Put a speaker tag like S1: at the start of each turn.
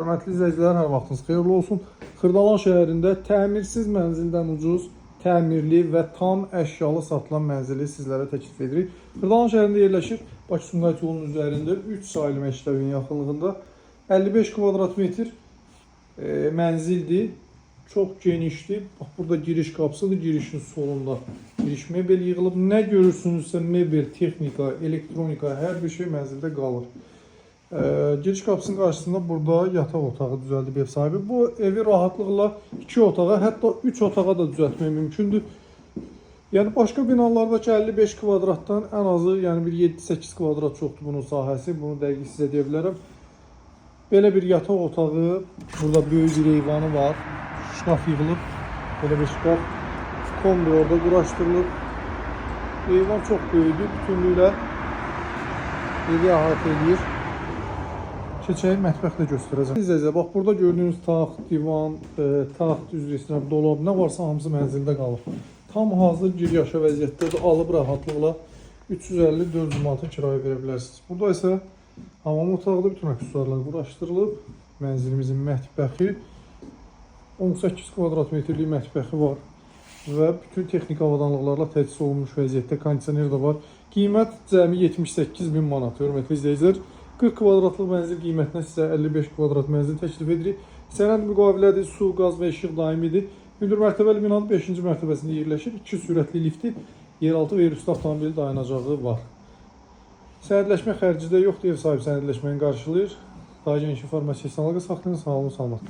S1: Hörmətli izləyicilər, hər vaxtınız xeyirli olsun. Xırdalan şəhərində təmirsiz mənzildən ucuz, təmirli və tam əşyalı satılan mənzili sizlərə təklif edirik. Xırdalan şəhərində yerləşir, Bakı-Sumqayıt yolunun üzərində 3 saylı məktəbin yaxınlığında 55 kvadrat metr mənzildir. Çox genişdir. Bax, burada giriş qapısıdır, girişin solunda giriş mebel yığılıb. Nə görürsünüzsə mebel, texnika, elektronika, hər bir şey mənzildə qalır. Giriş qapısının qarşısında burada yataq otağı düzəldib ev sahibi. Bu evi rahatlıqla 2 otağa, hətta 3 otağa da düzəltmək mümkündür. Yəni başqa binalardakı 55 kvadratdan ən azı, yəni bir 7-8 kvadrat çoxdur bunun sahəsi. Bunu dəqiq sizə deyə bilərəm. Belə bir yataq otağı, burada böyük bir eyvanı var. Şkaf yığılıb, belə bir şkaf. Kombi orada quraşdırılıb. Eyvan çox böyükdür, bütünlüklə evi əhatə edir. Keçək mətbəxdə göstərəcəm. İzləyicilər, bax burada gördüyünüz taxt, divan, taxt, üzr istəyirəm, dolab, nə varsa hamısı mənzildə qalır. Tam hazır gir-yaşa vəziyyətdədir, alıb rahatlıqla 350-400 manata kirayə verə bilərsiniz. Burada isə hamam otaqda bütün aksesuarlar quraşdırılıb. Mənzilimizin mətbəxi 18 kvadrat metrlik mətbəxi var və bütün texniki avadanlıqlarla təchiz olunmuş vəziyyətdə, kondisioner də var. Qiymət cəmi 78.000 manat. Hörmətli izləyicilər, 40 kvadratlıq mənzil qiymətinə sizə 55 kvadrat mənzil təklif edirik. Sənəd müqavilədir, su, qaz və işıq daimidir. Hündür mərtəbəli binanın 5-ci mərtəbəsində yerləşir. 2 sürətli lifti, yeraltı və yerüstü avtomobil dayanacağı var. Sənədləşmə xərci də yoxdur, ev sahibi sənədləşməni qarşılayır. Daha geniş informasiya əlaqə saxlayın, sağ olun, salamat qalın.